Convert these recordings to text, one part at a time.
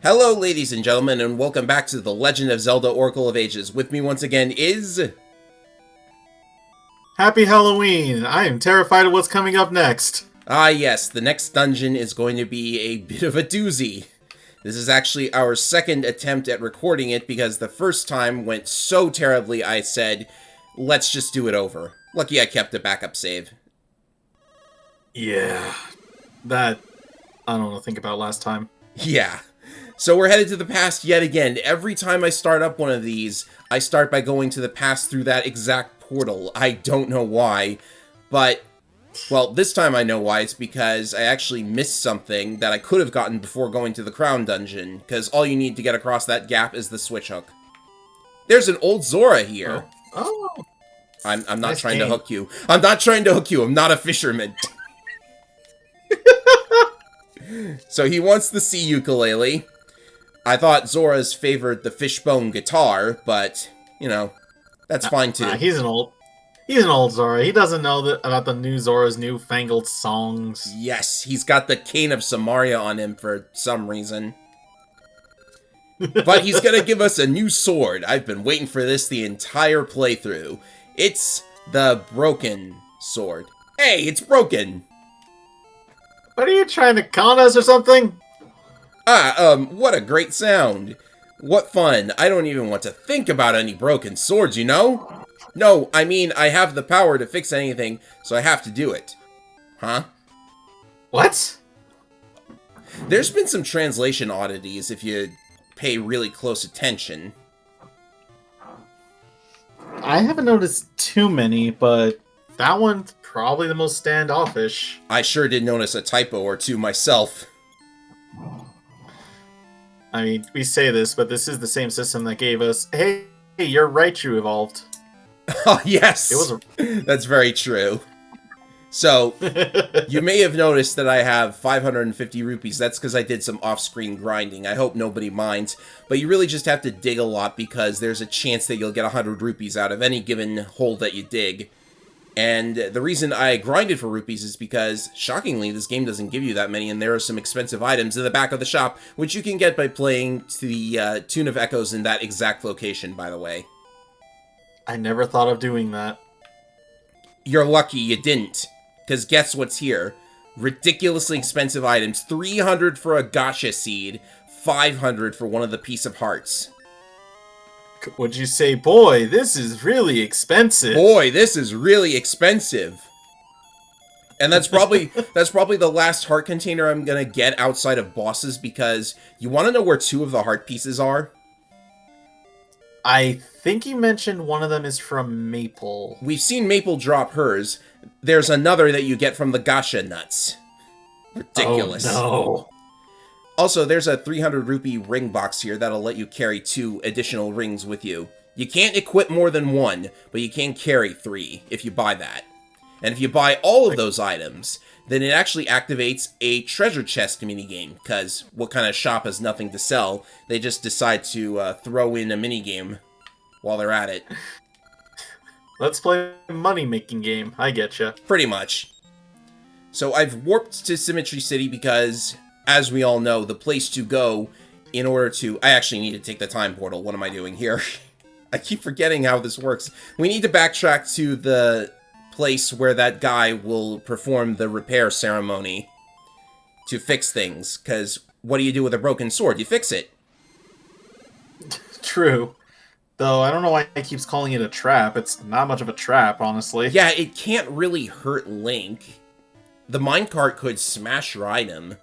Hello, ladies and gentlemen, and welcome back to The Legend of Zelda Oracle of Ages. With me once again is... Happy Halloween! I am terrified of what's coming up next. Ah yes, the next dungeon is going to be a bit of a doozy. This is actually our second attempt at recording it because the first time went so terribly I said, let's just do it over. Lucky I kept a backup save. Yeah, that... I don't know, think about last time. Yeah. So we're headed to the past yet again. Every time I start up one of these, I start by going to the past through that exact portal. I don't know why, but, well, this time I know why. It's because I actually missed something that I could have gotten before going to the Crown Dungeon, because all you need to get across that gap is the switch hook. There's an old Zora here. Oh. I'm not Nice trying game. to hook you. I'm not trying to hook you. I'm not a fisherman. So he wants the sea ukulele. I thought Zora's favored the fishbone guitar, but, you know, that's fine too. He's an old Zora. He doesn't know about the new Zora's newfangled songs. Yes, he's got the Cane of Samaria on him for some reason. But he's gonna give us a new sword. I've been waiting for this the entire playthrough. It's the broken sword. Hey, it's broken! What are you trying to con us or something? What a great sound. What fun. I don't even want to think about any broken swords, you know? No, I mean, I have the power to fix anything, so I have to do it. Huh? What? There's been some translation oddities if you pay really close attention. I haven't noticed too many, but that one's probably the most standoffish. I sure did notice a typo or two myself. I mean, we say this, but this is the same system that gave us, hey, you're right, you evolved. Oh, yes! It was That's very true. So, you may have noticed that I have 550 rupees. That's because I did some off-screen grinding. I hope nobody minds. But you really just have to dig a lot because there's a chance that you'll get 100 rupees out of any given hole that you dig. And the reason I grinded for rupees is because, shockingly, this game doesn't give you that many, and there are some expensive items in the back of the shop, which you can get by playing to the Tune of Echoes in that exact location, by the way. I never thought of doing that. You're lucky you didn't, because guess what's here? Ridiculously expensive items. 300 for a gacha seed, 500 for one of the piece of hearts. Would you say, boy, this is really expensive? Boy, this is really expensive. And that's probably the last heart container I'm gonna get outside of bosses, because you want to know where two of the heart pieces are? I think you mentioned one of them is from Maple. We've seen Maple drop hers. There's another that you get from the gacha nuts. Ridiculous. Oh, no. Also, there's a 300 rupee ring box here that'll let you carry 2 additional rings with you. You can't equip more than 1, but you can carry 3 if you buy that. And if you buy all of those items, then it actually activates a treasure chest minigame, because what kind of shop has nothing to sell? They just decide to throw in a minigame while they're at it. Let's play a money-making game. I getcha. Pretty much. So I've warped to Symmetry City because, as we all know, the place to go in order to... I actually need to take the time portal. What am I doing here? I keep forgetting how this works. We need to backtrack to the place where that guy will perform the repair ceremony to fix things. Because what do you do with a broken sword? You fix it. True. Though, I don't know why he keeps calling it a trap. It's not much of a trap, honestly. Yeah, it can't really hurt Link. The minecart could smash your item.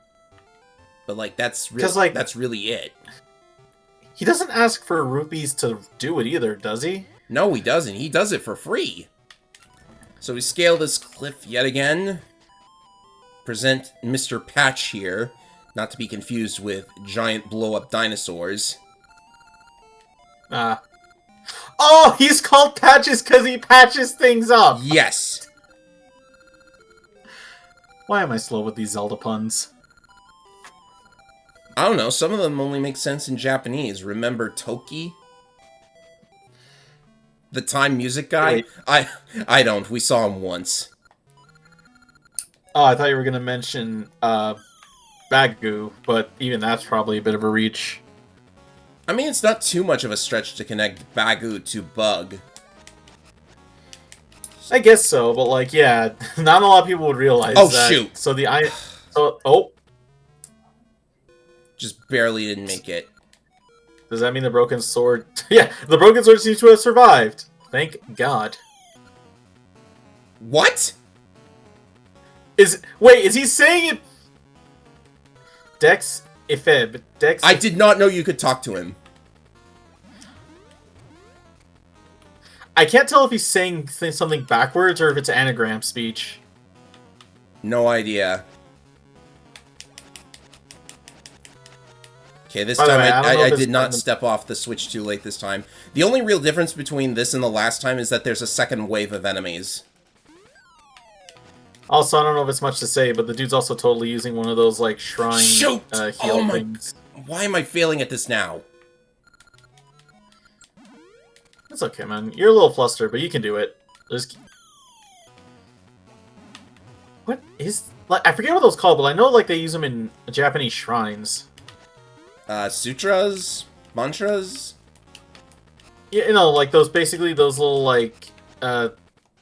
But, like, that's really it. He doesn't ask for rupees to do it either, does he? No, he doesn't. He does it for free. So we scale this cliff yet again. Present Mr. Patch here. Not to be confused with giant blow-up dinosaurs. Oh, he's called Patches because he patches things up! Yes! Why am I slow with these Zelda puns? I don't know, some of them only make sense in Japanese. Remember Toki? The Time Music guy? Wait. I don't. We saw him once. Oh, I thought you were going to mention Bagu, but even that's probably a bit of a reach. I mean, it's not too much of a stretch to connect Bagu to Bug. I guess so, but like, yeah, not a lot of people would realize Oh, that. shoot! So oh, Just barely didn't make it. does that mean the broken sword? Yeah, the broken sword seems to have survived. Thank God. What? Wait, is he saying it? Dex Ifeb. Dex. I did not know you could talk to him. I can't tell if he's saying something backwards or if it's anagram speech. No idea. Okay, this By the time way, I did not step off the switch too late this time. The only real difference between this and the last time is that there's a second wave of enemies. Also, I don't know if it's much to say, but the dude's also totally using one of those, like, shrine heal things. Why am I failing at this now? It's okay, man. You're a little flustered, but you can do it. Just... What is... Like, I forget what those called, but I know, like, they use them in Japanese shrines. Sutras? Mantras? Yeah, you know, like, those little, like,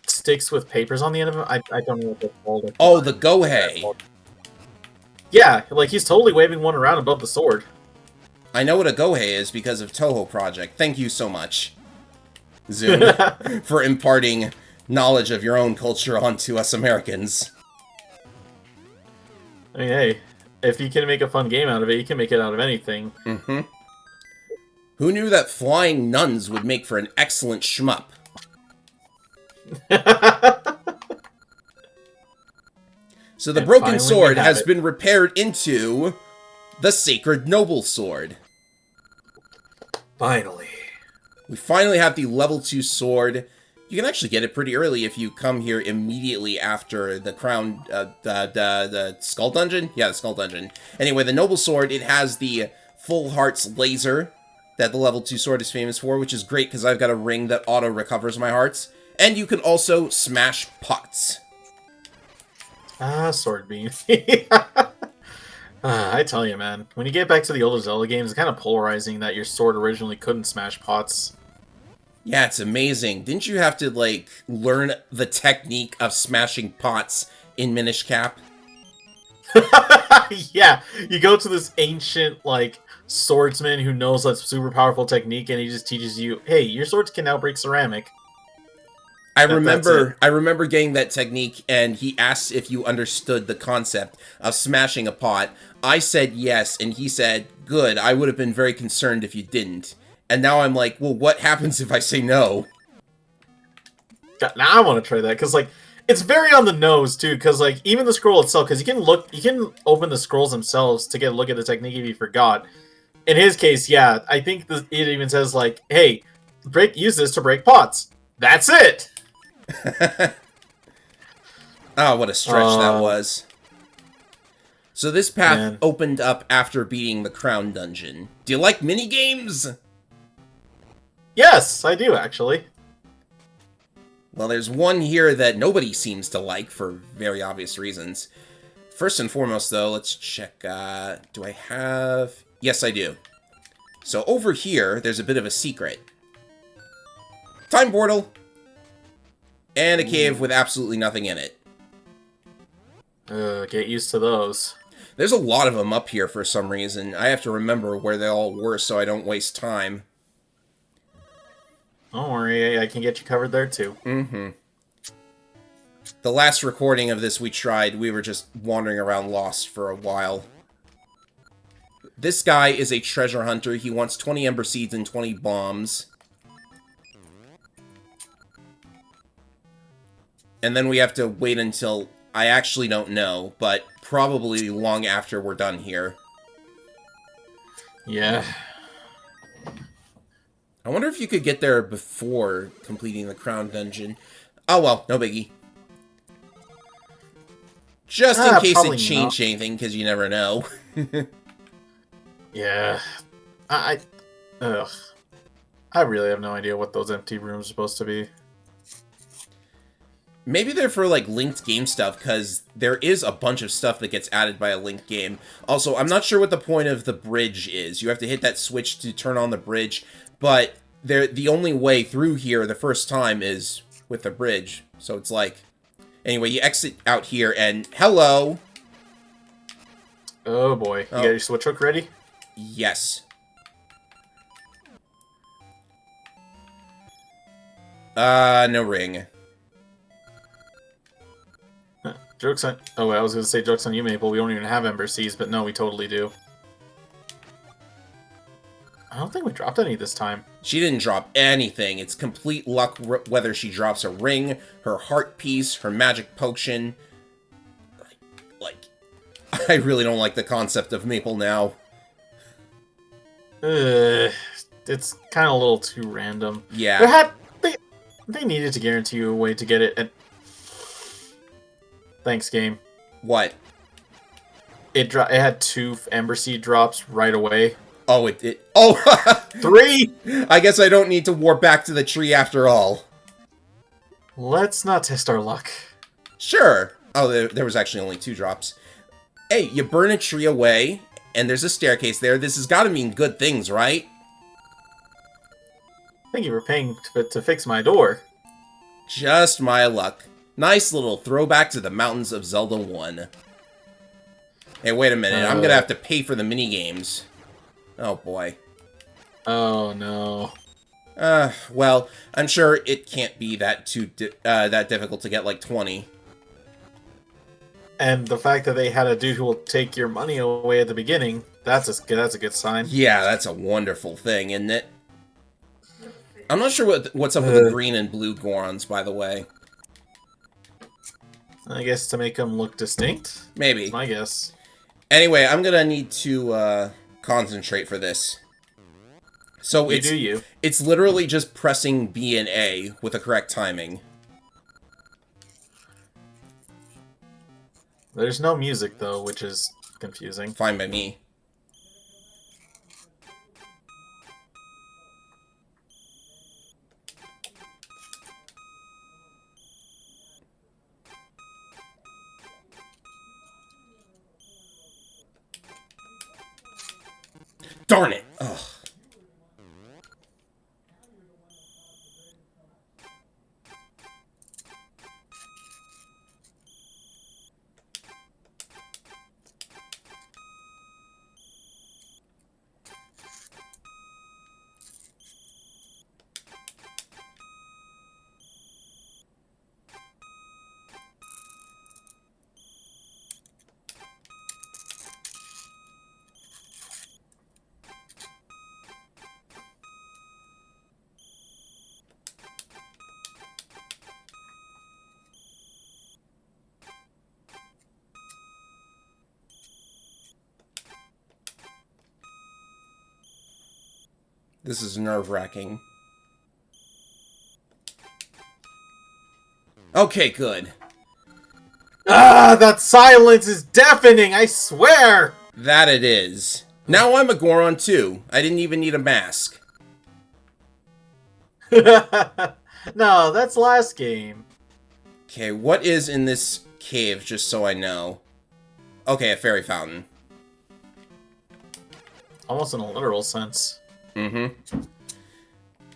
sticks with papers on the end of them. I don't know what they're called. Oh, the Gohei. Yeah, like, he's totally waving one around above the sword. I know what a Gohei is because of Toho Project. Thank you so much, Zoom, for imparting knowledge of your own culture onto us Americans. I mean, hey, if you can make a fun game out of it, you can make it out of anything. Mm-hmm. Who knew that flying nuns would make for an excellent shmup? So the broken sword has been repaired into the Sacred Noble Sword. Finally. We finally have the level 2 sword. You can actually get it pretty early if you come here immediately after the crown, the Skull Dungeon? Yeah, the Skull Dungeon. Anyway, the Noble Sword, it has the Full Hearts laser that the level 2 sword is famous for, which is great because I've got a ring that auto-recovers my hearts. And you can also smash pots. Ah, sword beam. I tell you, man, when you get back to the older Zelda games, it's kind of polarizing that your sword originally couldn't smash pots. Yeah, it's amazing. Didn't you have to, like, learn the technique of smashing pots in Minish Cap? Yeah, you go to this ancient, like, swordsman who knows that super powerful technique, and he just teaches you, hey, your swords can now break ceramic. I remember getting that technique, and he asked if you understood the concept of smashing a pot. I said yes, and he said, good, I would have been very concerned if you didn't. And now I'm like, well, what happens if I say no? God, now I want to try that, because, like, it's very on the nose, too, because, like, even the scroll itself, because you can open the scrolls themselves to get a look at the technique if you forgot. In his case, yeah, I think it even says, like, hey, use this to break pots. That's it! Oh, what a stretch that was. So this path opened up after beating the Crown Dungeon. Do you like minigames? Yes, I do, actually. Well, there's one here that nobody seems to like for very obvious reasons. First and foremost, though, let's check, do I have... Yes, I do. So over here, there's a bit of a secret. Time portal! And a cave with absolutely nothing in it. Get used to those. There's a lot of them up here for some reason. I have to remember where they all were so I don't waste time. Don't worry, I can get you covered there too. Mm-hmm. The last recording of this we were just wandering around lost for a while. This guy is a treasure hunter. He wants 20 ember seeds and 20 bombs. And then we have to wait until... I actually don't know, but probably long after we're done here. Yeah. I wonder if you could get there before completing the Crown Dungeon. Oh well, no biggie. Just in case it changed anything, because you never know. Yeah. Ugh. I really have no idea what those empty rooms are supposed to be. Maybe they're for, like, linked game stuff, because there is a bunch of stuff that gets added by a linked game. Also, I'm not sure what the point of the bridge is. You have to hit that switch to turn on the bridge, but the only way through here the first time is with the bridge. So it's like... Anyway, you exit out here, and hello! Oh boy. You got your switch hook ready? Yes. No ring. Huh. Joke's on... Oh, I was going to say joke's on you, Maple. We don't even have Ember Seas, but no, we totally do. I don't think we dropped any this time. She didn't drop anything. It's complete luck whether she drops a ring, her heart piece, her magic potion. Like, I really don't like the concept of Maple now. It's kind of a little too random. Yeah. They needed to guarantee you a way to get it. And thanks, game. What? It had 2 Ember Seed drops right away. Oh, oh! 3! I guess I don't need to warp back to the tree after all. Let's not test our luck. Sure. Oh, there was actually only 2 drops. Hey, you burn a tree away, and there's a staircase there. This has got to mean good things, right? Thank you for paying to fix my door. Just my luck. Nice little throwback to the mountains of Zelda 1. Hey, wait a minute. I'm gonna have to pay for the minigames. Oh, boy. Oh, no. Well, I'm sure it can't be that difficult to get, like, 20. And the fact that they had a dude who will take your money away at the beginning, that's a good sign. Yeah, that's a wonderful thing, isn't it? I'm not sure what's up with the green and blue Gorons, by the way. I guess to make them look distinct? Maybe. That's my guess. Anyway, I'm gonna need to, concentrate for this. So it's literally just pressing B and A with the correct timing. There's no music, though, which is confusing. Fine by me. Darn it! Ugh. This is nerve-wracking. Okay, good. Ah, that silence is deafening, I swear! That it is. Now I'm a Goron too. I didn't even need a mask. No, that's last game. Okay, what is in this cave, just so I know? Okay, a fairy fountain. Almost in a literal sense. Mm-hmm.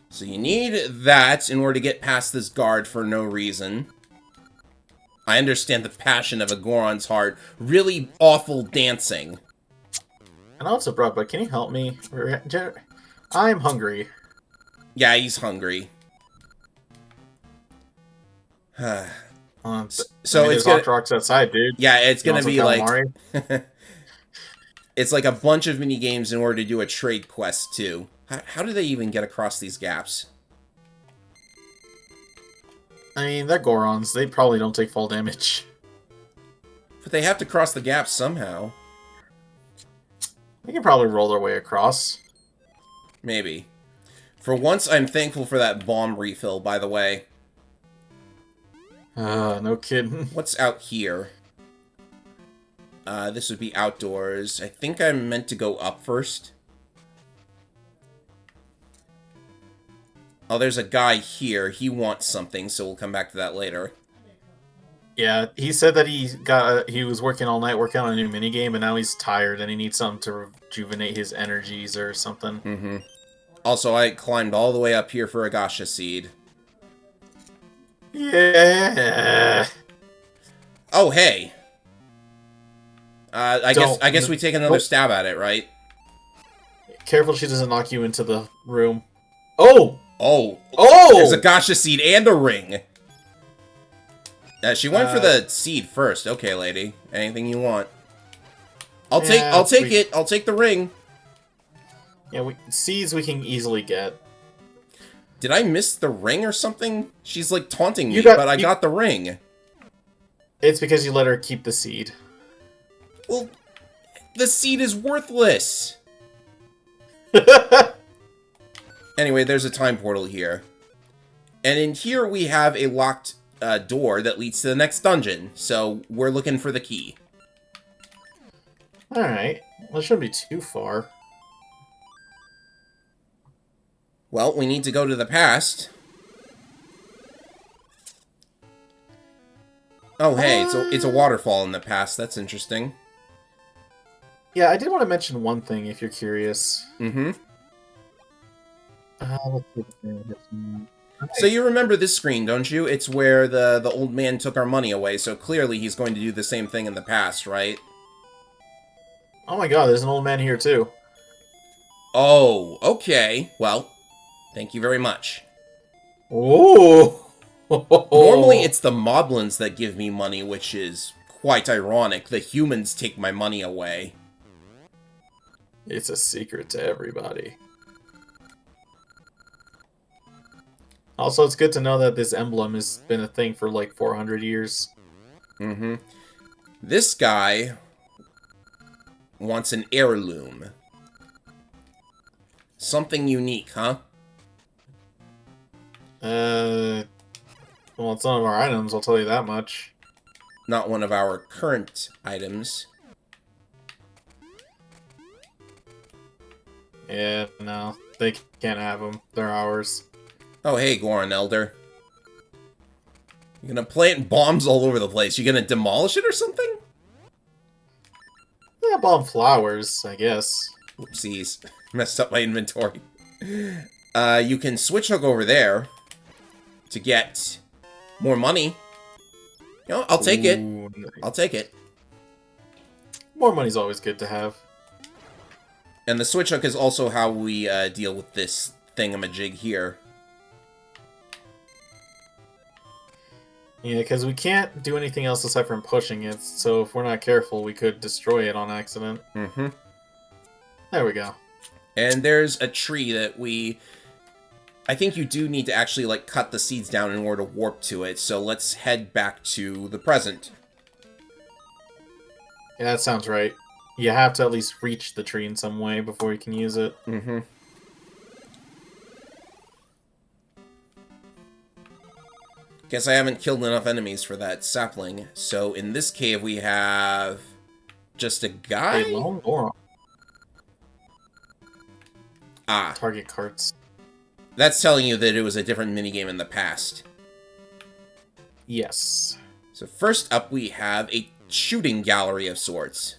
So you need that in order to get past this guard for no reason. I understand the passion of a Goron's heart. Really awful dancing. And also, bro, but can you help me? I'm hungry. Yeah, he's hungry. So it's gonna rocks outside, dude. Yeah, it's gonna be like calamari? It's like a bunch of mini games in order to do a trade quest too. How do they even get across these gaps? I mean, they're Gorons. They probably don't take fall damage. But they have to cross the gaps somehow. They can probably roll their way across. Maybe. For once, I'm thankful for that bomb refill, by the way. No kidding. What's out here? This would be outdoors. I think I'm meant to go up first. Oh, there's a guy here. He wants something, so we'll come back to that later. Yeah, he said that he was working all night working on a new minigame, and now he's tired and he needs something to rejuvenate his energies or something. Mm-hmm. Also, I climbed all the way up here for a gacha seed. Yeah. Oh, hey. I guess we take another Nope. stab at it, right? Careful she doesn't knock you into the room. Oh! Oh. Oh! There's a gacha seed and a ring. She went for the seed first. Okay, lady. Anything you want. I'll take it. I'll take the ring. Yeah, seeds we can easily get. Did I miss the ring or something? She's like taunting me, but I got the ring. It's because you let her keep the seed. Well, the seed is worthless. Anyway, there's a time portal here. And in here we have a locked door that leads to the next dungeon. So we're looking for the key. Alright. Well, it shouldn't be too far. Well, we need to go to the past. Oh, hey, it's a waterfall in the past. That's interesting. Yeah, I did want to mention one thing if you're curious. Mm-hmm. Let's see. So you remember this screen, don't you? It's where the old man took our money away, so clearly he's going to do the same thing in the past, right? Oh my god, there's an old man here too. Oh, okay. Well, thank you very much. Ooh! Normally it's the moblins that give me money, which is quite ironic. The humans take my money away. It's a secret to everybody. Also, it's good to know that this emblem has been a thing for like 400 years. Mm-hmm. This guy wants an heirloom. Something unique, huh? Well, it's none of our items, I'll tell you that much. Not one of our current items. Yeah, no, they can't have them. They're ours. Oh, hey, Goron Elder. You gonna plant bombs all over the place? You gonna demolish it or something? Yeah, bomb flowers, I guess. Whoopsies. Messed up my inventory. You can switch hook over there to get more money. You know, I'll take it. Nice. I'll take it. More money's always good to have. And the switch hook is also how we deal with this thingamajig here. Yeah, because we can't do anything else aside from pushing it, so if we're not careful, we could destroy it on accident. Mm-hmm. There we go. And there's a tree that I think you do need to actually, like, cut the seeds down in order to warp to it, so let's head back to the present. Yeah, that sounds right. You have to at least reach the tree in some way before you can use it. Mm-hmm. Guess I haven't killed enough enemies for that sapling. So in this cave we have just a guy? A lone Goron. Ah. Target carts. That's telling you that it was a different minigame in the past. Yes. So first up we have a shooting gallery of sorts.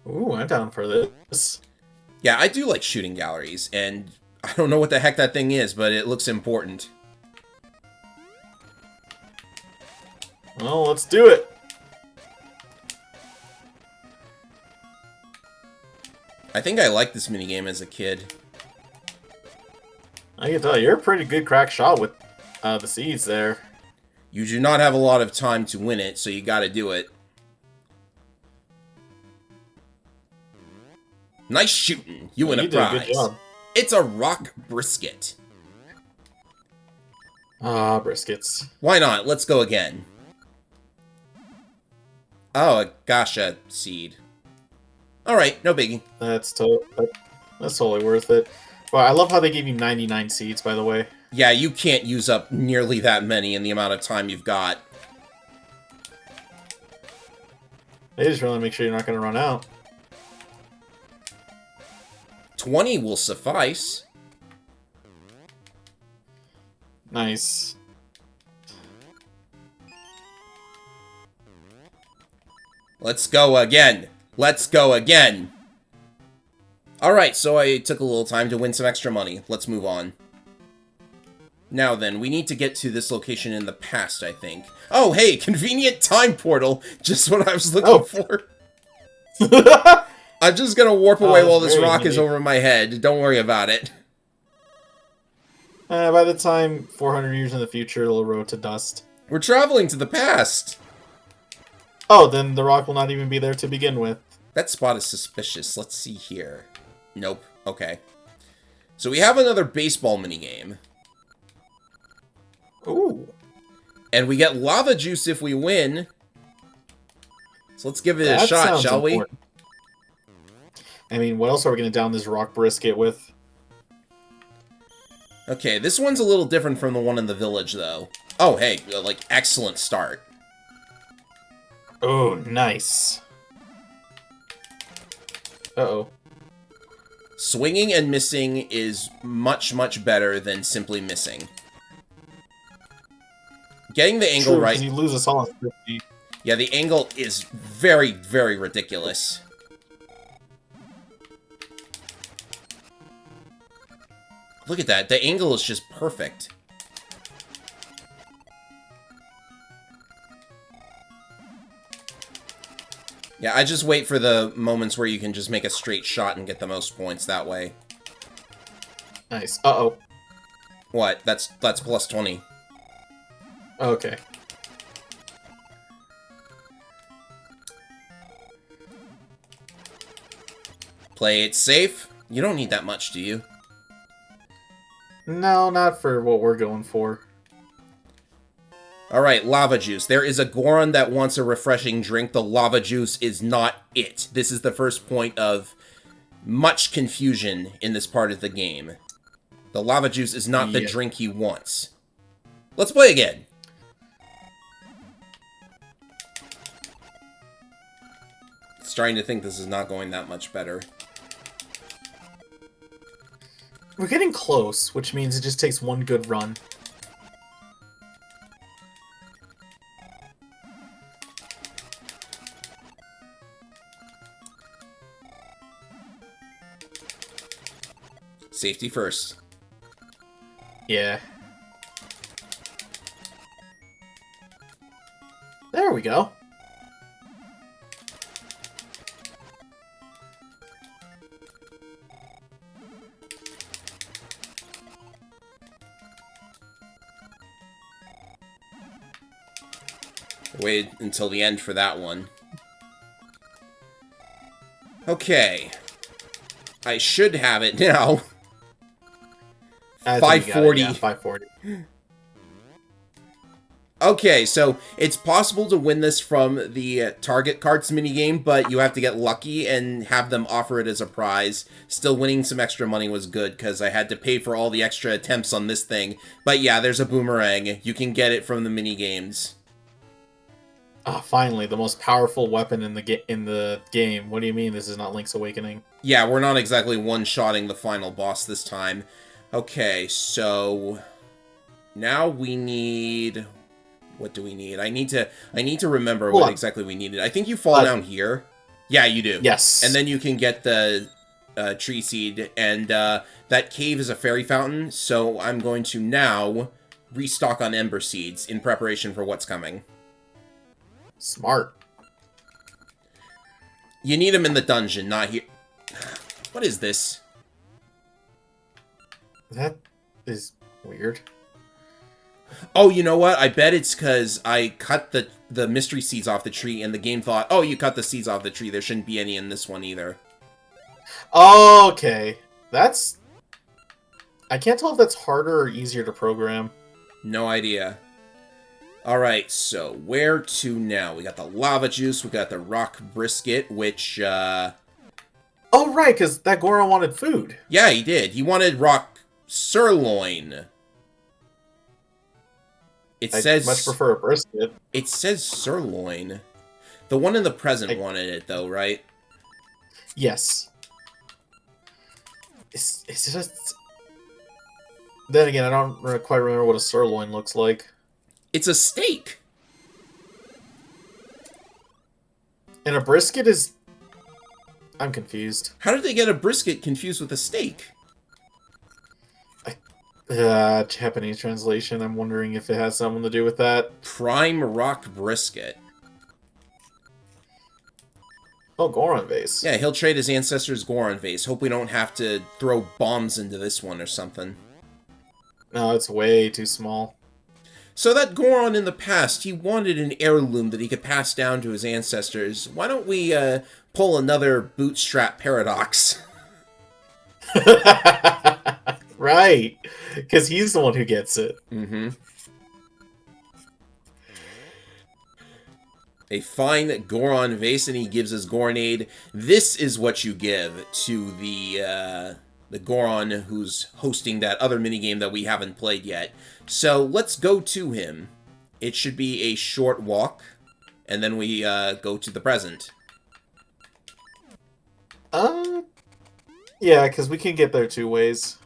Ooh, I'm down for this. Yeah, I do like shooting galleries, and I don't know what the heck that thing is, but it looks important. Well, let's do it. I think I liked this minigame as a kid. I can tell you're a pretty good crack shot with the seeds there. You do not have a lot of time to win it, so you gotta do it. Nice shooting. You win a prize. Good job. It's a rock brisket. Ah, briskets. Why not? Let's go again. Oh, a gacha seed. Alright, no biggie. That's totally worth it. Well, I love how they gave you 99 seeds, by the way. Yeah, you can't use up nearly that many in the amount of time you've got. They just really make sure you're not going to run out. 20 will suffice. Nice. Let's go again. Let's go again. Alright, so I took a little time to win some extra money. Let's move on. Now then, we need to get to this location in the past, I think. Oh, hey, convenient time portal. Just what I was looking for. I'm just gonna warp away while this rock is over my head. Don't worry about it. By the time 400 years in the future, it'll erode to dust. We're traveling to the past. Oh, then the rock will not even be there to begin with. That spot is suspicious. Let's see here. Nope. Okay. So we have another baseball minigame. Ooh. And we get lava juice if we win. So let's give it a shot, shall we? I mean, what else are we going to down this rock brisket with? Okay, this one's a little different from the one in the village, though. Oh, hey, like, excellent start. Oh, nice. Uh-oh. Swinging and missing is much, much better than simply missing. Getting the angle right... you lose us all on 50. Yeah, the angle is very, very ridiculous. Look at that. The angle is just perfect. Yeah, I just wait for the moments where you can just make a straight shot and get the most points that way. Nice. Uh-oh. What? That's plus 20. Okay. Play it safe. You don't need that much, do you? No, not for what we're going for. Alright, lava juice. There is a Goron that wants a refreshing drink. The lava juice is not it. This is the first point of much confusion in this part of the game. The lava juice is not the drink he wants. Let's play again. Starting to think this is not going that much better. We're getting close, which means it just takes one good run. Safety first. Yeah. There we go. Wait until the end for that one. Okay. I should have it now. 540. Yeah, 540. Okay, so it's possible to win this from the target carts minigame, but you have to get lucky and have them offer it as a prize. Still, winning some extra money was good, because I had to pay for all the extra attempts on this thing. But yeah, there's a boomerang. You can get it from the minigames. Ah, finally, the most powerful weapon in the game. What do you mean this is not Link's Awakening? Yeah, we're not exactly one-shotting the final boss this time. Okay, so now we need... What do we need? I need to remember what exactly we needed. I think you fall down here. Yeah, you do. Yes. And then you can get the tree seed, and that cave is a fairy fountain, so I'm going to now restock on ember seeds in preparation for what's coming. Smart. You need them in the dungeon, not here. What is this? That is weird. Oh, you know what? I bet it's because I cut the mystery seeds off the tree, and the game thought, oh, you cut the seeds off the tree. There shouldn't be any in this one either. Okay. That's... I can't tell if that's harder or easier to program. No idea. Alright, so where to now? We got the lava juice, we got the rock brisket, which, Oh, right, because that Goron wanted food. Yeah, he did. He wanted rock sirloin. I much prefer a brisket. It says sirloin. The one in the present wanted it, though, right? Yes. It's just... Then again, I don't quite remember what a sirloin looks like. It's a steak. And a brisket is... I'm confused. How did they get a brisket confused with a steak? Japanese translation. I'm wondering if it has something to do with that. Prime rock brisket. Oh, Goron vase. Yeah, he'll trade his ancestors' Goron vase. Hope we don't have to throw bombs into this one or something. No, it's way too small. So that Goron in the past, he wanted an heirloom that he could pass down to his ancestors. Why don't we pull another bootstrap paradox? Right. Because he's the one who gets it. Mm-hmm. A fine Goron vase, and he gives us Goronade. This is what you give to the Goron who's hosting that other minigame that we haven't played yet. So let's go to him. It should be a short walk, and then we go to the present. Yeah, because we can get there 2 ways.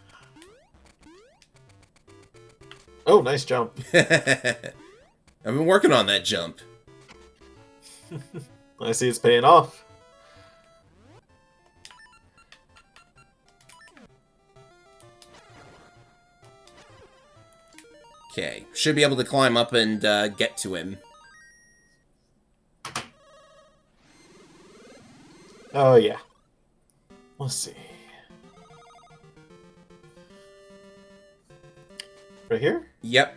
Oh, nice jump. I've been working on that jump. I see it's paying off. Okay, should be able to climb up and get to him. Oh, yeah. Let's see. Right here? Yep.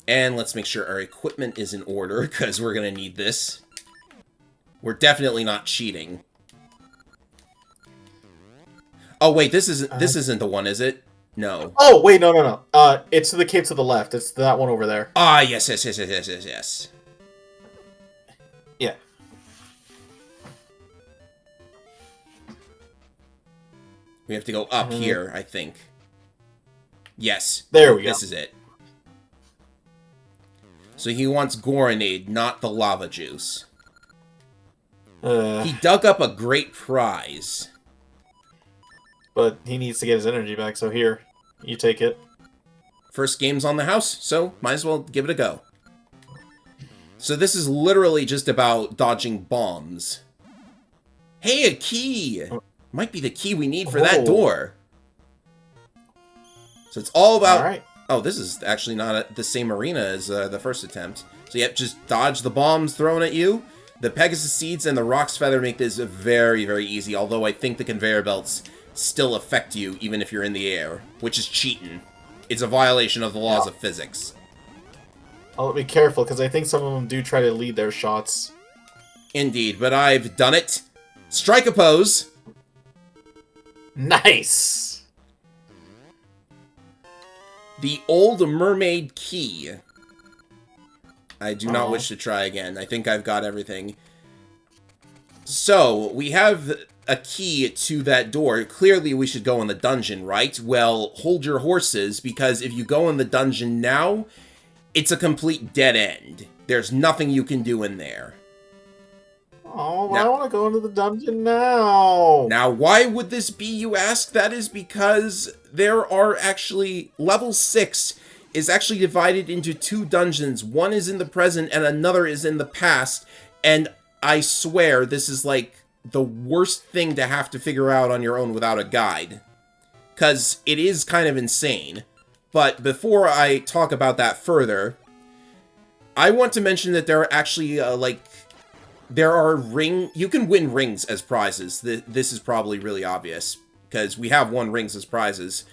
And let's make sure our equipment is in order, because we're going to need this. We're definitely not cheating. Oh, wait, this isn't the one, is it? No. Oh, wait, no. It's the cave to the left. It's that one over there. Ah, yes. Yeah. We have to go up here, I think. Yes. There we go. This is it. So he wants Goronade, not the lava juice. He dug up a great prize. But he needs to get his energy back, so here, you take it. First game's on the house, so might as well give it a go. So this is literally just about dodging bombs. Hey, a key! Might be the key we need for that door. So it's all about... All right. Oh, this is actually not the same arena as the first attempt. So yep, just dodge the bombs thrown at you. The Pegasus Seeds and the Rock's Feather make this very, very easy, although I think the conveyor belts still affect you even if you're in the air, which is cheating. It's a violation of the laws of physics. I'll be careful, because I think some of them do try to lead their shots. Indeed, but I've done it. Strike a pose. Nice! The old mermaid key. I do not wish to try again. I think I've got everything. So, we have a key to that door. Clearly, we should go in the dungeon, right? Well, hold your horses, because if you go in the dungeon now, it's a complete dead end. There's nothing you can do in there. Oh, I want to go into the dungeon now. Now, why would this be, you ask? That is because there are actually... Level 6 is actually divided into 2 dungeons. One is in the present and another is in the past. And I swear, this is like the worst thing to have to figure out on your own without a guide. Because it is kind of insane. But before I talk about that further, I want to mention that there are actually, there are you can win rings as prizes. This is probably really obvious, because we have won rings as prizes.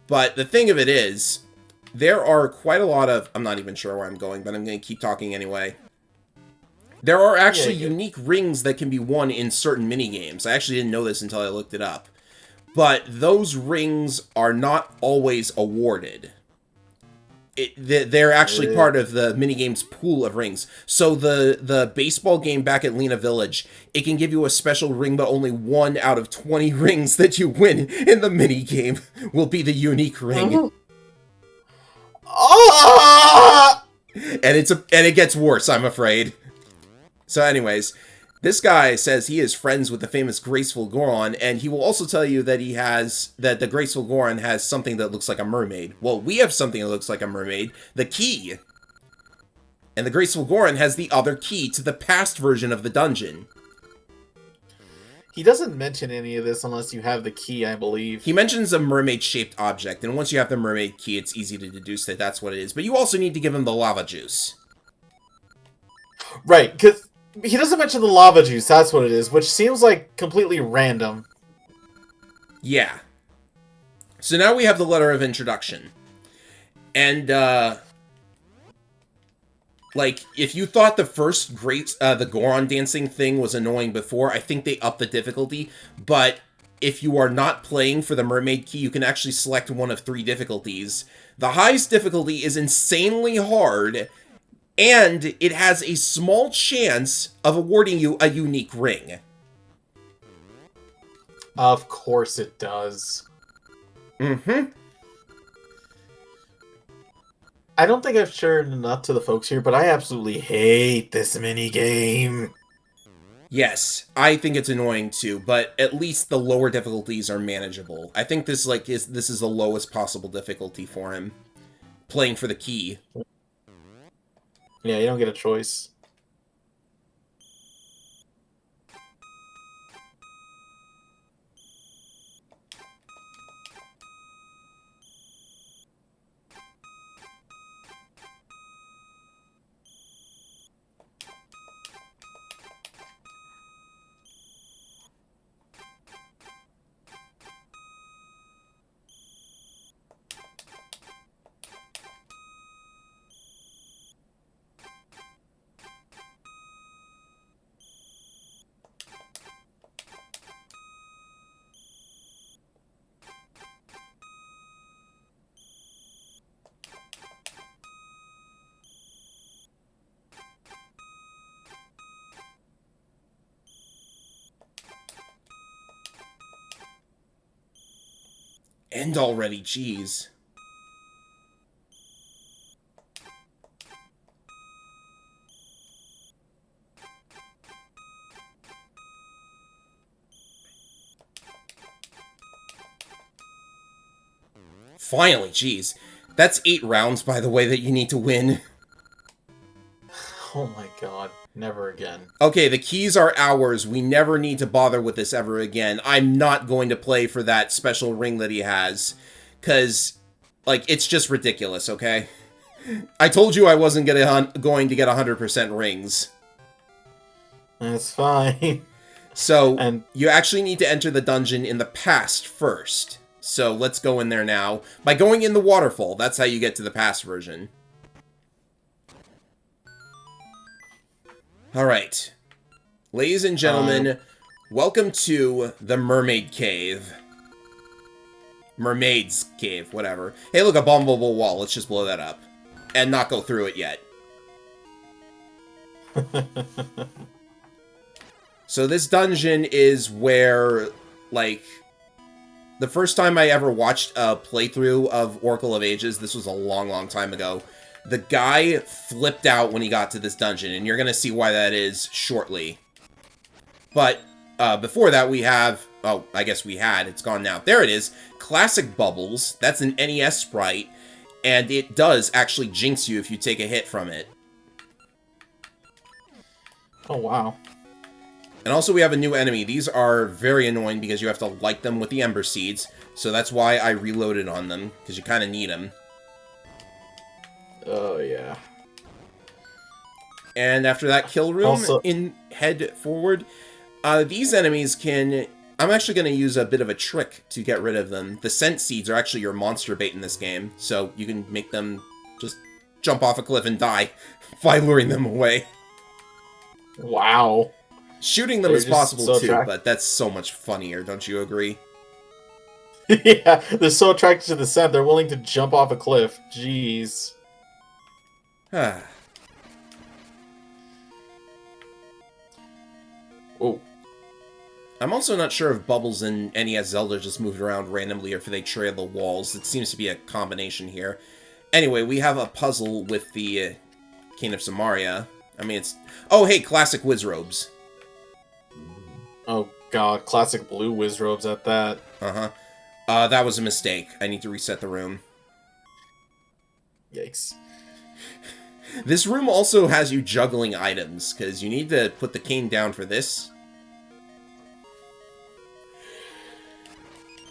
But the thing of it is, there are quite a lot of... I'm not even sure where I'm going, but I'm going to keep talking anyway. There are actually unique rings that can be won in certain minigames. I actually didn't know this until I looked it up. But those rings are not always awarded. They're actually part of the minigame's pool of rings. So the baseball game back at Lena Village, it can give you a special ring, but only 1 out of 20 rings that you win in the minigame will be the unique ring. Oh! And it gets worse, I'm afraid. So anyways, This guy says he is friends with the famous Graceful Goron, and he will also tell you that that the Graceful Goron has something that looks like a mermaid. Well, we have something that looks like a mermaid, the key. And the Graceful Goron has the other key to the past version of the dungeon. He doesn't mention any of this unless you have the key, I believe. He mentions a mermaid-shaped object, and once you have the mermaid key, it's easy to deduce that that's what it is. But you also need to give him the lava juice. Right, because he doesn't mention the lava juice, that's what it is, which seems like completely random. Yeah. So now we have the letter of introduction. And, like, if you thought the first the Goron dancing thing was annoying before, I think they upped the difficulty. But if you are not playing for the mermaid key, you can actually select one of 3 difficulties. The highest difficulty is insanely hard, and it has a small chance of awarding you a unique ring. Of course it does. Mm-hmm. I don't think I've shared enough to the folks here, but I absolutely hate this minigame. Yes, I think it's annoying too, but at least the lower difficulties are manageable. I think this is the lowest possible difficulty for him. Playing for the key. Yeah, you don't get a choice. End already, jeez. Finally, jeez. That's 8 rounds, by the way, that you need to win. Oh my god, never again. Okay, the keys are ours. We never need to bother with this ever again. I'm not going to play for that special ring that he has. Because, like, it's just ridiculous, okay? I told you I wasn't going to get 100% rings. That's fine. So, And you actually need to enter the dungeon in the past first. So, let's go in there now. By going in the waterfall, that's how you get to the past version. Alright. Ladies and gentlemen, welcome to the Mermaid Cave. Mermaid's Cave, whatever. Hey, look, a bombable wall. Let's just blow that up. And not go through it yet. So this dungeon is where, like, the first time I ever watched a playthrough of Oracle of Ages, this was a long, long time ago, the guy flipped out when he got to this dungeon, and you're going to see why that is shortly. But before that, we have... Oh, I guess we had. It's gone now. There it is. Classic Bubbles. That's an NES sprite, and it does actually jinx you if you take a hit from it. oh wow. And also we have a new enemy. These are very annoying because you have to light them with the Ember Seeds, so that's why I reloaded on them, because you kind of need them. Oh yeah. And after that kill room, Also, head forward. These enemies can... I'm actually going to use a bit of a trick to get rid of them. The scent seeds are actually your monster bait in this game, so you can make them just jump off a cliff and die by luring them away. wow. Shooting them They're is just possible so too, but that's so much funnier, don't you agree? Yeah, they're so attracted to the scent, they're willing to jump off a cliff. Jeez. Oh. I'm also not sure if Bubbles in NES Zelda just moved around randomly or if they trail the walls. It seems to be a combination here. Anyway, we have a puzzle with the King of Samaria. I mean, it's... Oh, hey, classic Wiz Robes. Oh god, classic blue whiz robes at that. Uh-huh. That was a mistake. I need to reset the room. Yikes. This room also has you juggling items, because you need to put the cane down for this.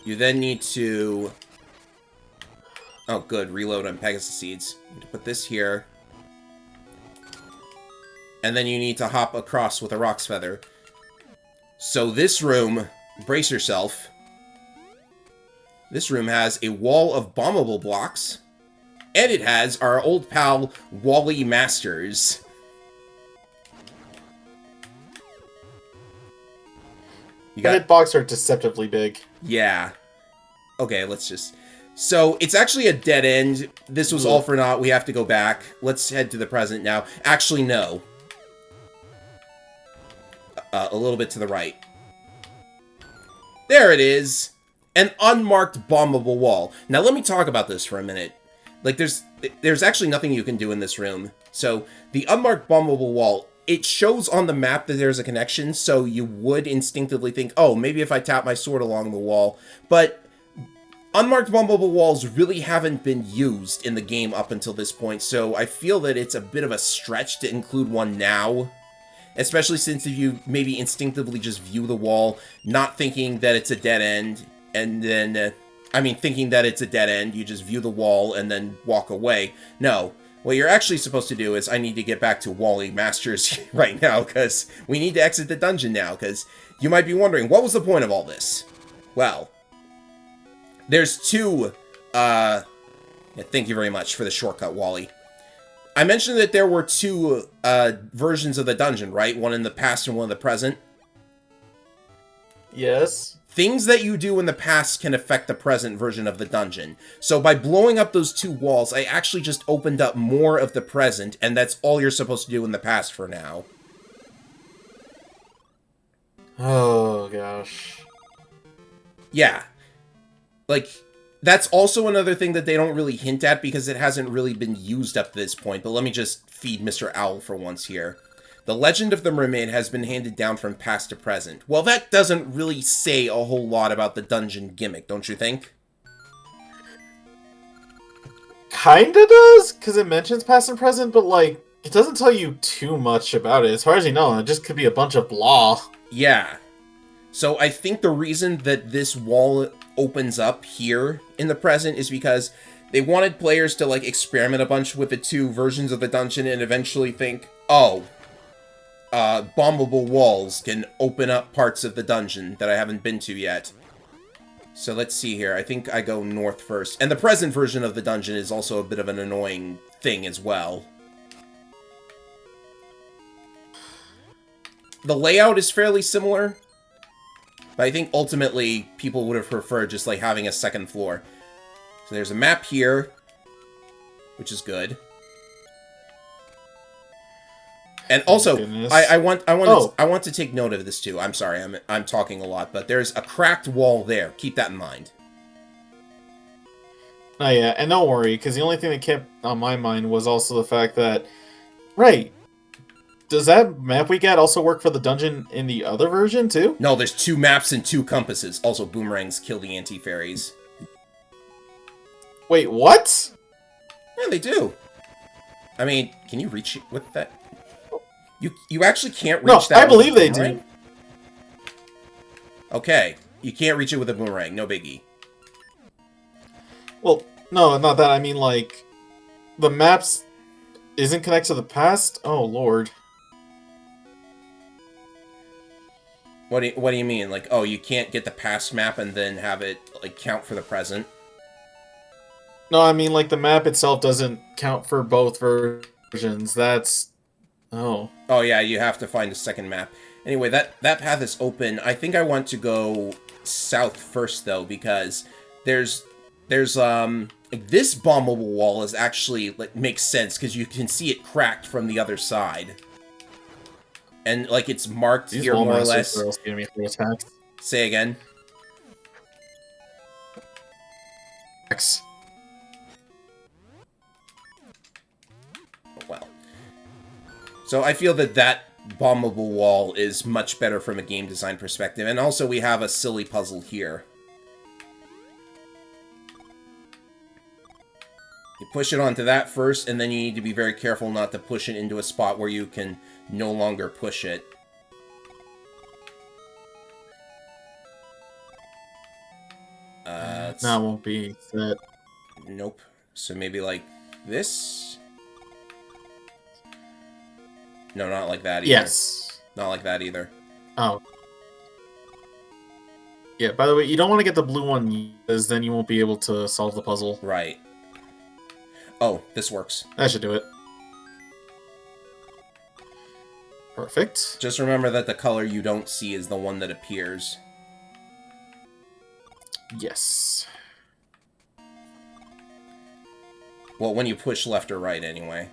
You then need to... Oh, good. Reload on Pegasus Seeds. You need to put this here. And then you need to hop across with a Rock's Feather. So this room, brace yourself. This room has a wall of bombable blocks. And it has our old pal, Wally Masters. You got... hitbox are deceptively big. Yeah. Okay, let's just... So, it's actually a dead end. This was all for naught. We have to go back. Let's head to the present now. Actually, no. A little bit to the right. There it is. An unmarked bombable wall. Now, let me talk about this for a minute. Like, there's actually nothing you can do in this room. So, the unmarked bombable wall, it shows on the map that there's a connection, so you would instinctively think, oh, maybe if I tap my sword along the wall. But unmarked bombable walls really haven't been used in the game up until this point, so I feel that it's a bit of a stretch to include one now. Especially since if you maybe instinctively just view the wall, not thinking that it's a dead end, and then... thinking that it's a dead end, you just view the wall and then walk away. No. What you're actually supposed to do is, I need to get back to Wally Masters right now, because we need to exit the dungeon now, because you might be wondering, what was the point of all this? Well, there's two, thank you very much for the shortcut, Wally. I mentioned that there were two, versions of the dungeon, right? One in the past and one in the present. Yes. Things that you do in the past can affect the present version of the dungeon. So by blowing up those two walls, I actually just opened up more of the present, and that's all you're supposed to do in the past for now. Oh, gosh. Yeah. Like, that's also another thing that they don't really hint at because it hasn't really been used up to this point, but let me just feed Mr. Owl for once here. The legend of the mermaid has been handed down from past to present. Well, that doesn't really say a whole lot about the dungeon gimmick, don't you think? Kinda does, because it mentions past and present, but, like, it doesn't tell you too much about it. As far as you know, it just could be a bunch of blah. Yeah. So I think the reason that this wall opens up here in the present is because they wanted players to, like, experiment a bunch with the two versions of the dungeon and eventually think, oh... bombable walls can open up parts of the dungeon that I haven't been to yet. So let's see here. I think I go north first. And the present version of the dungeon is also a bit of an annoying thing as well. The layout is fairly similar, but I think ultimately people would have preferred just like having a second floor. So there's a map here, which is good. And also, I want to take note of this too. I'm sorry, I'm talking a lot, but there's a cracked wall there. Keep that in mind. Oh yeah, and don't worry, because the only thing that kept on my mind was also the fact that, right, does that map we get also work for the dungeon in the other version too? No, there's two maps and two compasses. Also, boomerangs kill the anti-fairies. Wait, what? Yeah, they do. I mean, can you reach it with that? You actually can't reach that. No, I believe they do. Okay, you can't reach it with a boomerang. No biggie. Well, no, not that. I mean, like, the maps isn't connected to the past? Oh, Lord. What do you mean? Like, oh, you can't get the past map and then have it, like, count for the present? No, I mean, like, the map itself doesn't count for both versions. That's... Oh. Oh, yeah, you have to find a second map. Anyway, that path is open. I think I want to go south first, though, because there's like, this bombable wall is actually, like, makes sense, because you can see it cracked from the other side. And, like, it's marked These here, more or less. Me for attacks. Say again. X. Well. So I feel that bombable wall is much better from a game design perspective. And also we have a silly puzzle here. You push it onto that first, and then you need to be very careful not to push it into a spot where you can no longer push it. That won't be set. Nope. So maybe like this? No, not like that either. Yes. Not like that either. Oh. Yeah, by the way, you don't want to get the blue one, because then you won't be able to solve the puzzle. Right. Oh, this works. That should do it. Perfect. Just remember that the color you don't see is the one that appears. Yes. Well, when you push left or right, anyway.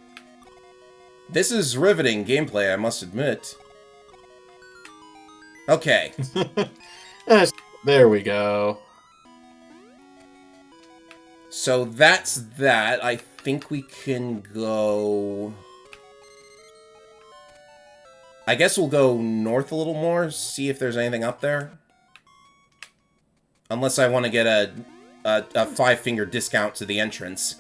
This is riveting gameplay, I must admit. Okay. There we go. So that's that. I think we can go... I guess we'll go north a little more, see if there's anything up there. Unless I want to get a 5-finger discount to the entrance.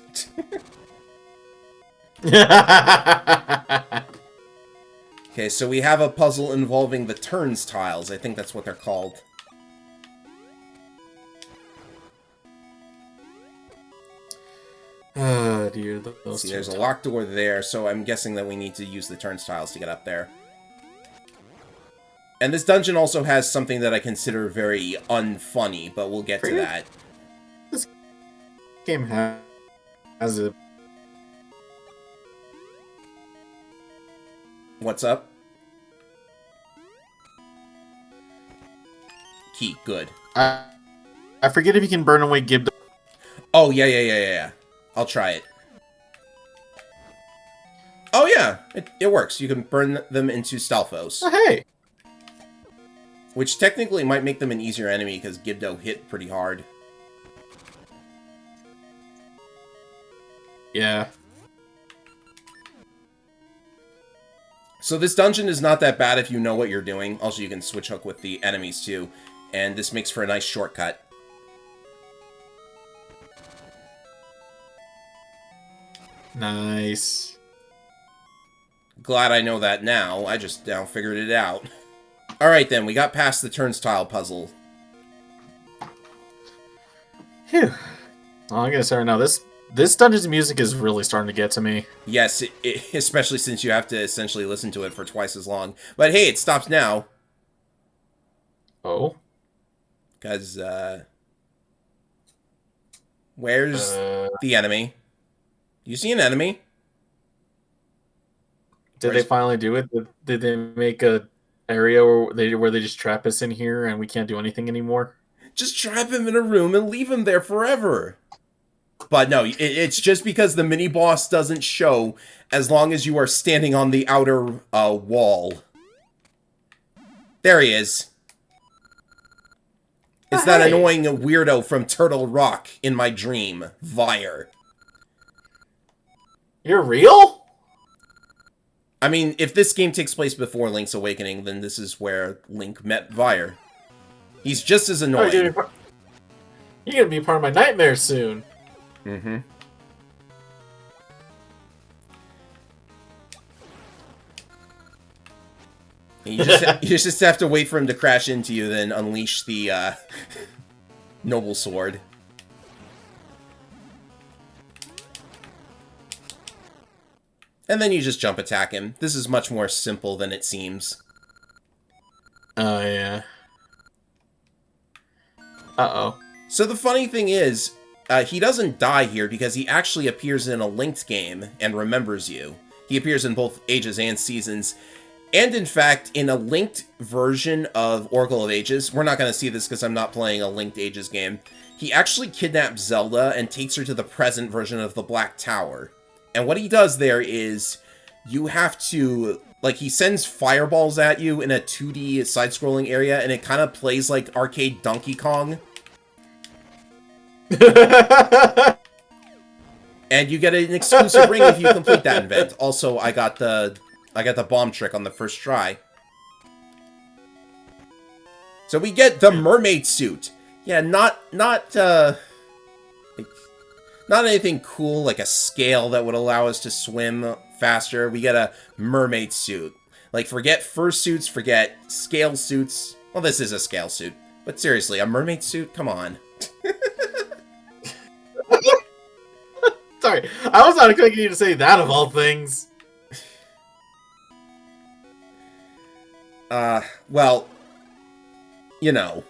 Okay, so we have a puzzle involving the turnstiles. I think that's what they're called. Oh dear, See, there's a locked door there, so I'm guessing that we need to use the turnstiles to get up there. And this dungeon also has something that I consider very unfunny, but we'll get to that. This game has a... What's up? Key, good. I forget if you can burn away Gib. Oh, yeah. I'll try it. Oh, yeah. It works. You can burn them into Stalfos. Oh, hey! Which technically might make them an easier enemy, because Gibdo hit pretty hard. Yeah. So this dungeon is not that bad if you know what you're doing. Also, you can switch hook with the enemies, too. And this makes for a nice shortcut. Nice. Glad I know that now. I just now figured it out. Alright then, we got past the turnstile puzzle. Phew. Well, I'm gonna say right now, this dungeon's music is really starting to get to me. Yes, especially since you have to essentially listen to it for twice as long. But hey, it stops now. Oh? Because, where's the enemy? You see an enemy? Did they finally do it? Did they make a area where they just trap us in here and we can't do anything anymore? Just trap him in a room and leave him there forever. But no, it's just because the mini-boss doesn't show as long as you are standing on the outer wall. There he is. It's that annoying weirdo from Turtle Rock in my dream, Vire. You're real? I mean, if this game takes place before Link's Awakening, then this is where Link met Vire. He's just as annoying. You're gonna be part of my nightmare soon. Mm-hmm. You just have to wait for him to crash into you, then unleash the Noble Sword. And then you just jump attack him. This is much more simple than it seems. Oh, yeah. Uh-oh. So the funny thing is, he doesn't die here because he actually appears in a Linked game and remembers you. He appears in both Ages and Seasons. And in fact, in a Linked version of Oracle of Ages, we're not going to see this because I'm not playing a Linked Ages game, he actually kidnaps Zelda and takes her to the present version of the Black Tower. And what he does there is, you have to, like, he sends fireballs at you in a 2D side-scrolling area, and it kind of plays like arcade Donkey Kong. And you get an exclusive ring if you complete that event. Also, I got the I got the bomb trick on the first try. So we get the mermaid suit. Yeah, not anything cool like a scale that would allow us to swim faster. We get a mermaid suit. Like, forget fursuits, forget scale suits. Well, this is a scale suit. But seriously, a mermaid suit? Come on. Sorry, I was not expecting you to say that of all things. Well, you know,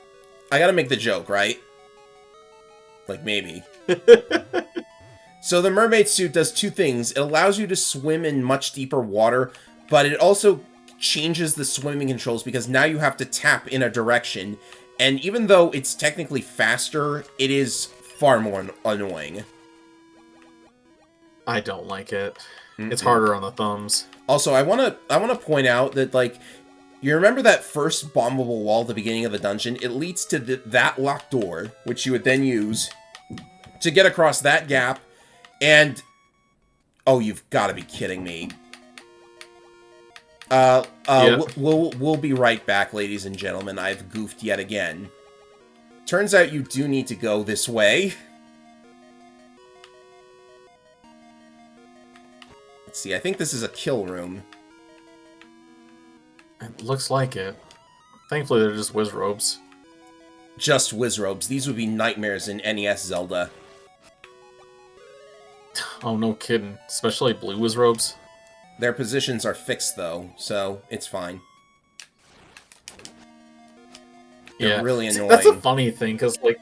I gotta make the joke, right? Like, maybe. So the mermaid suit does two things. It allows you to swim in much deeper water, but it also changes the swimming controls because now you have to tap in a direction. And even though it's technically faster, it is far more annoying. I don't like it. It's harder on the thumbs. Also, I wanna point out that, like, you remember that first bombable wall at the beginning of the dungeon? It leads to that locked door, which you would then use to get across that gap. And oh, you've got to be kidding me. Yeah. We'll be right back, ladies and gentlemen. I've goofed yet again. Turns out you do need to go this way. Let's see, I think this is a kill room. It looks like it. Thankfully, they're just whiz robes. Just whiz robes. These would be nightmares in NES Zelda. Oh, no kidding. Especially blue whiz robes. Their positions are fixed, though, so it's fine. They're really annoying. That's a funny thing, because, like,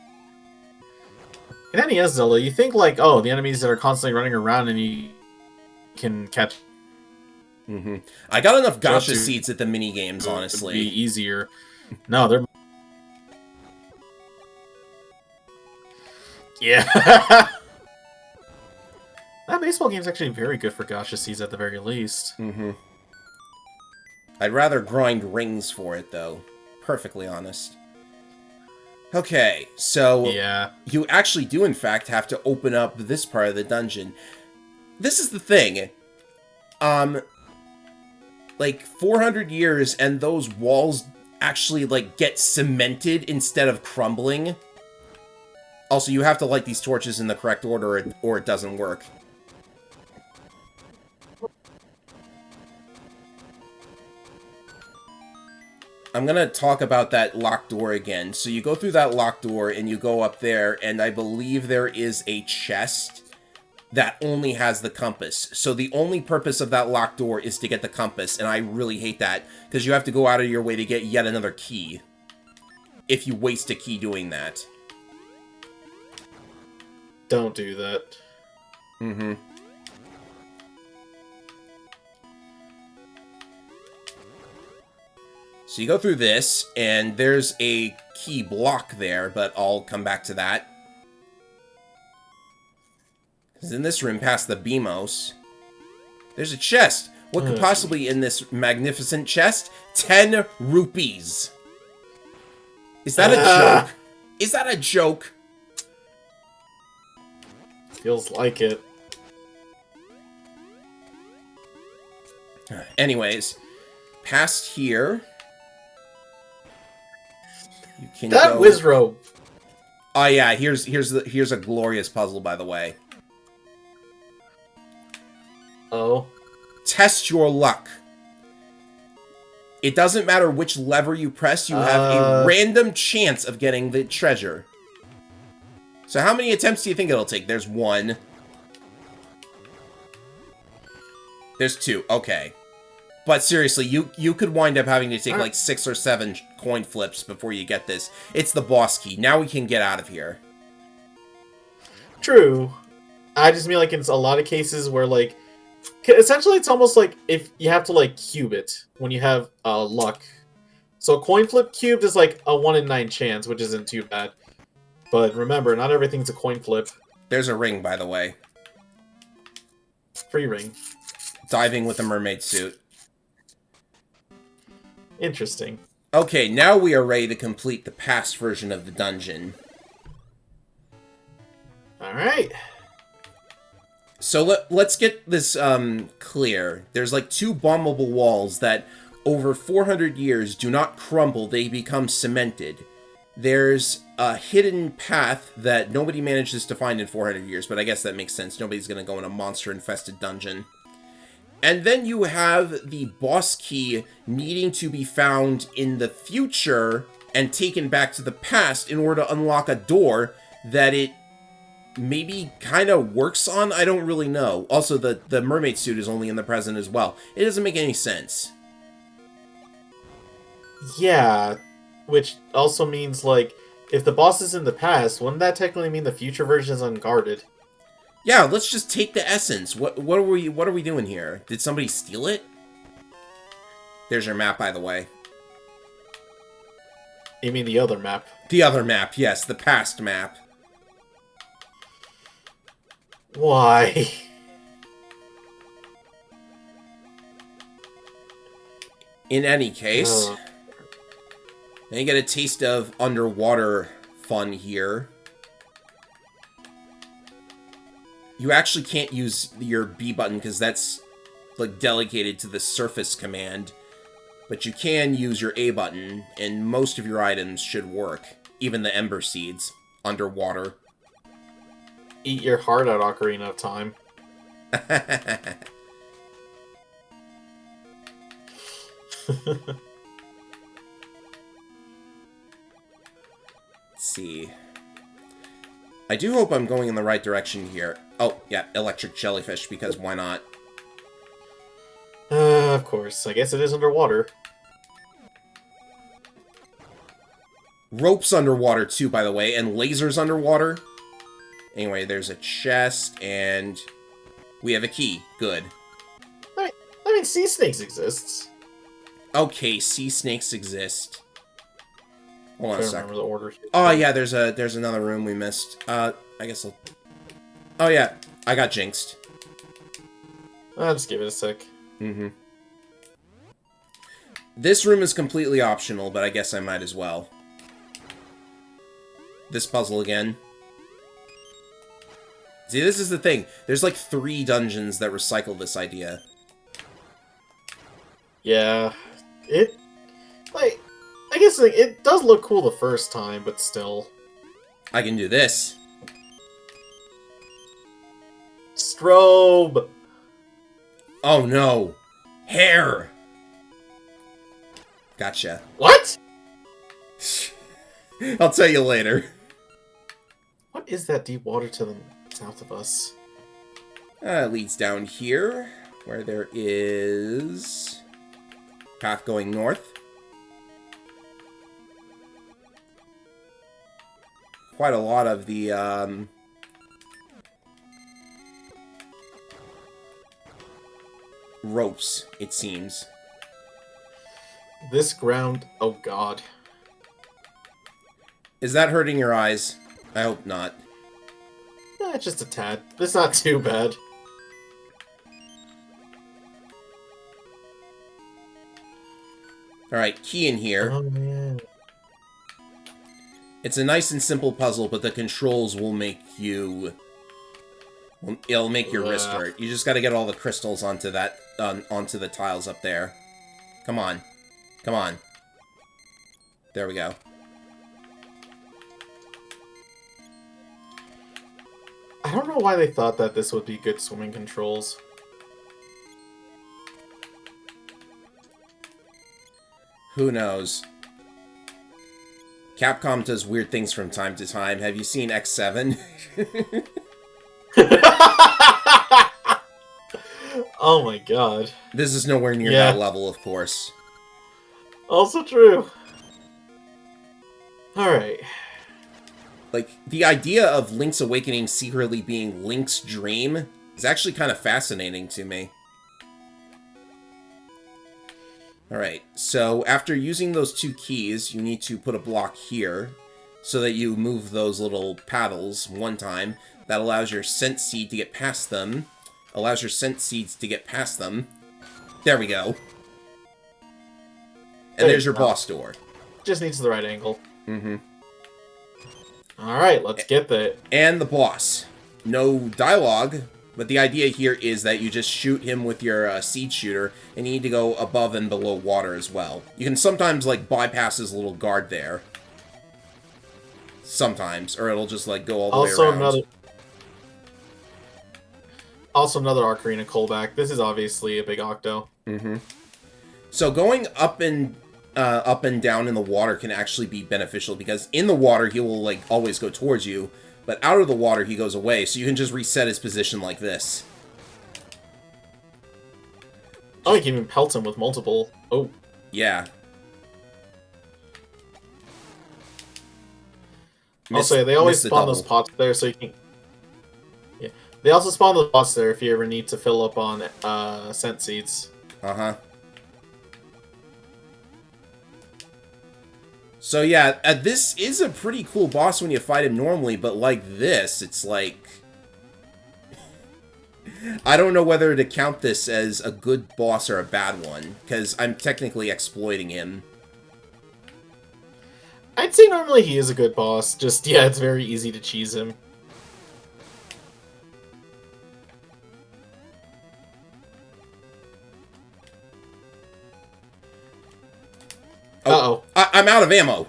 in NES Zelda, you think, like, oh, the enemies that are constantly running around and you can catch... I got enough gacha seeds at the mini-games, honestly. It'd be easier. No, they're... Yeah. That baseball game's actually very good for gacha seeds at the very least. I'd rather grind rings for it, though. Perfectly honest. Okay, so... Yeah. You actually do, in fact, have to open up this part of the dungeon. This is the thing. Like, 400 years and those walls actually, like, get cemented instead of crumbling. Also, you have to light these torches in the correct order or it doesn't work. I'm gonna talk about that locked door again. So you go through that locked door and you go up there, and I believe there is a chest that only has the compass. So the only purpose of that locked door is to get the compass, and I really hate that, because you have to go out of your way to get yet another key. If you waste a key doing that. Don't do that. So you go through this, and there's a key block there, but I'll come back to that. Because in this room, past the BMOS, there's a chest. What could possibly in this magnificent chest? 10 rupees. Is that a joke? Is that a joke? Feels like it. Anyways, past here... You can that go... whiz robe. Oh yeah, here's a glorious puzzle, by the way. Oh. Test your luck. It doesn't matter which lever you press, you have a random chance of getting the treasure. So how many attempts do you think it'll take? There's 1. There's 2. Okay. But seriously, you could wind up having to take like 6 or 7 coin flips before you get this. It's the boss key. Now we can get out of here. True. I just mean like in a lot of cases where like... Essentially, it's almost like if you have to like cube it when you have luck. So a coin flip cubed is like a 1 in 9 chance, which isn't too bad. But remember, not everything's a coin flip. There's a ring, by the way. Free ring. Diving with a mermaid suit. Interesting. Okay, now we are ready to complete the past version of the dungeon. Alright. So let's get this clear. There's like 2 bombable walls that over 400 years do not crumble, they become cemented. There's a hidden path that nobody manages to find in 400 years, but I guess that makes sense. Nobody's going to go in a monster-infested dungeon. And then you have the boss key needing to be found in the future and taken back to the past in order to unlock a door that it maybe kind of works on? I don't really know. Also, the mermaid suit is only in the present as well. It doesn't make any sense. Yeah, which also means, like, if the boss is in the past, wouldn't that technically mean the future version is unguarded? Yeah, let's just take the essence. What are we doing here? Did somebody steal it? There's your map, by the way. You mean the other map? The other map, yes, the past map. Why? In any case, now you get a taste of underwater fun here. You actually can't use your B button because that's like delegated to the surface command. But you can use your A button, and most of your items should work. Even the Ember Seeds, underwater. Eat your heart out, Ocarina of Time. Let's see. I do hope I'm going in the right direction here. Oh, yeah, electric jellyfish, because why not? Of course. I guess it is underwater. Ropes underwater, too, by the way, and lasers underwater. Anyway, there's a chest, and we have a key. Good. I mean, sea snakes exists. Okay, sea snakes exist. Hold on a sec. Remember the order. Oh, yeah, there's another room we missed. I guess I'll... Oh, yeah, I got jinxed. I'll just give it a sec. Mm-hmm. This room is completely optional, but I guess I might as well. This puzzle again. See, this is the thing. There's like 3 dungeons that recycle this idea. Yeah. Like, I guess like, it does look cool the first time, but still. I can do this. Strobe! Oh no. Hair! Gotcha. What? I'll tell you later. What is that deep water to the south of us? It leads down here, where there is... path going north. Quite a lot of the, ropes, it seems. This ground... Oh, God. Is that hurting your eyes? I hope not. Just a tad. It's not too bad. Alright, key in here. Oh, man. It's a nice and simple puzzle, but the controls will make you... It'll make your wrist hurt. You just gotta get all the crystals onto that... onto the tiles up there. Come on. Come on. There we go. I don't know why they thought that this would be good swimming controls. Who knows? Capcom does weird things from time to time. Have you seen X7? Oh my god. This is nowhere near that level, of course. Also true. Alright. Like, the idea of Link's Awakening secretly being Link's dream is actually kind of fascinating to me. Alright, so after using those 2 keys, you need to put a block here so that you move those little paddles one time. That allows your scent seed to get past them. Allows your scent seeds to get past them. There we go. And there's your boss door. Just needs the right angle. Mm-hmm. Alright, let's get that. And the boss. No dialogue, But the idea here is that you just shoot him with your seed shooter, and you need to go above and below water as well. You can sometimes, like, bypass his little guard there. Sometimes, or it'll just, like, go all the way around. Also another Ocarina callback. This is obviously a big Octo. Mm-hmm. So going up and down in the water can actually be beneficial, because in the water he will, like, always go towards you, but out of the water he goes away, so you can just reset his position like this. Oh, you can even pelt him with multiple. Oh. Yeah. Also, they always spawn those pots there, so you can... Yeah. They also spawn those pots there if you ever need to fill up on scent seeds. Uh-huh. So yeah, this is a pretty cool boss when you fight him normally, but like this, it's like... I don't know whether to count this as a good boss or a bad one, because I'm technically exploiting him. I'd say normally he is a good boss, just, yeah, it's very easy to cheese him. Uh-oh. I'm out of ammo.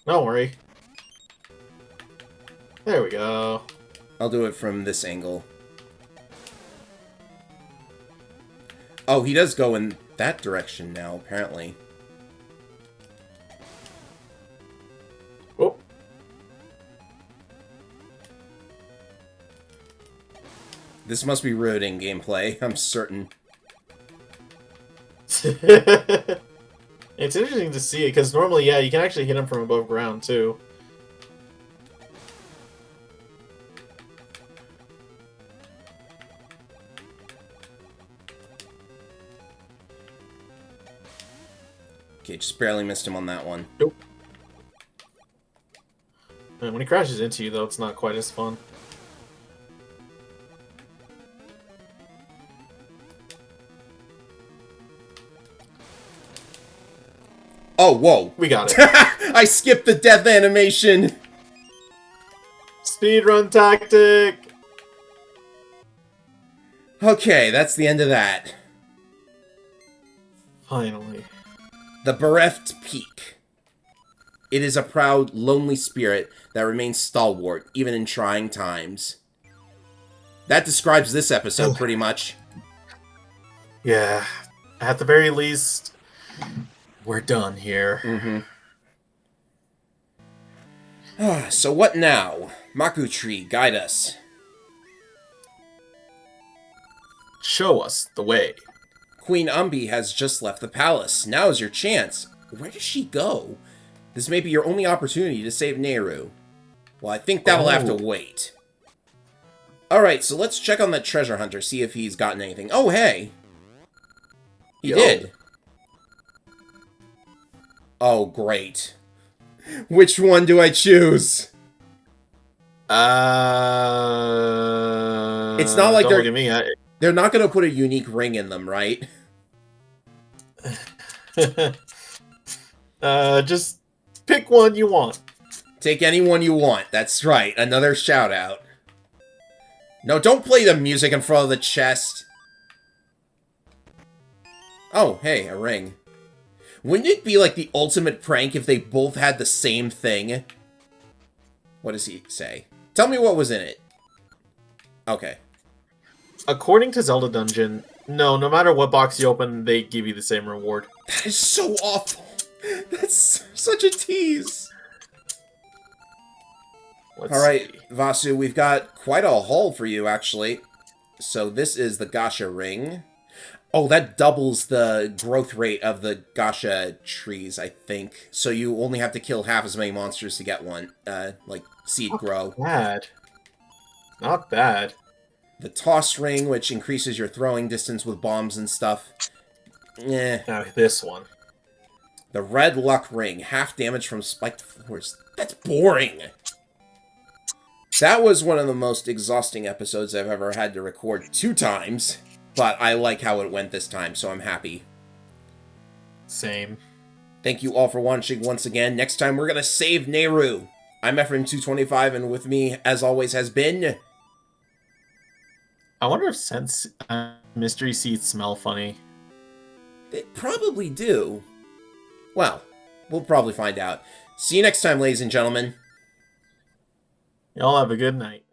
Don't worry. There we go. I'll do it from this angle. Oh, he does go in that direction now, apparently. Oh. This must be ruining gameplay, I'm certain. It's interesting to see it, because normally, yeah, you can actually hit him from above ground, too. Okay, just barely missed him on that one. Nope. And when he crashes into you, though, it's not quite as fun. Oh, whoa. We got it. I skipped the death animation. Speedrun tactic. Okay, that's the end of that. Finally. The Bereft Peak. It is a proud, lonely spirit that remains stalwart, even in trying times. That describes this episode, pretty much. Yeah. At the very least, we're done here. Mm-hmm. So what now? Maku Tree, guide us. Show us the way. Queen Umbi has just left the palace. Now is your chance. Where does she go? This may be your only opportunity to save Nehru. Well, I think that'll have to wait. Alright, so let's check on that treasure hunter, see if he's gotten anything. Oh, hey! He did. Oh, great. Which one do I choose? It's not like they're not going to put a unique ring in them, right? Just pick one you want. Take any one you want. That's right. Another shout out. No, don't play the music in front of the chest. Oh, hey, a ring. Wouldn't it be like the ultimate prank if they both had the same thing? What does he say? Tell me what was in it. Okay. According to Zelda Dungeon, no matter what box you open, they give you the same reward. That is so awful. That's such a tease. Alright, Vasu, we've got quite a haul for you, actually. So this is the Gasha ring. Oh, that doubles the growth rate of the Gasha trees, I think. So you only have to kill half as many monsters to get one. Like, seed grow. Not bad. Not bad. The toss ring, which increases your throwing distance with bombs and stuff. Eh. Now this one. The red luck ring, half damage from spiked floors. That's boring! That was one of the most exhausting episodes I've ever had to record 2 times, but I like how it went this time, so I'm happy. Same. Thank you all for watching once again. Next time we're gonna save Nehru. I'm Ephraim225, and with me, as always, has been... I wonder if mystery seeds smell funny. They probably do. Well, we'll probably find out. See you next time, ladies and gentlemen. Y'all have a good night.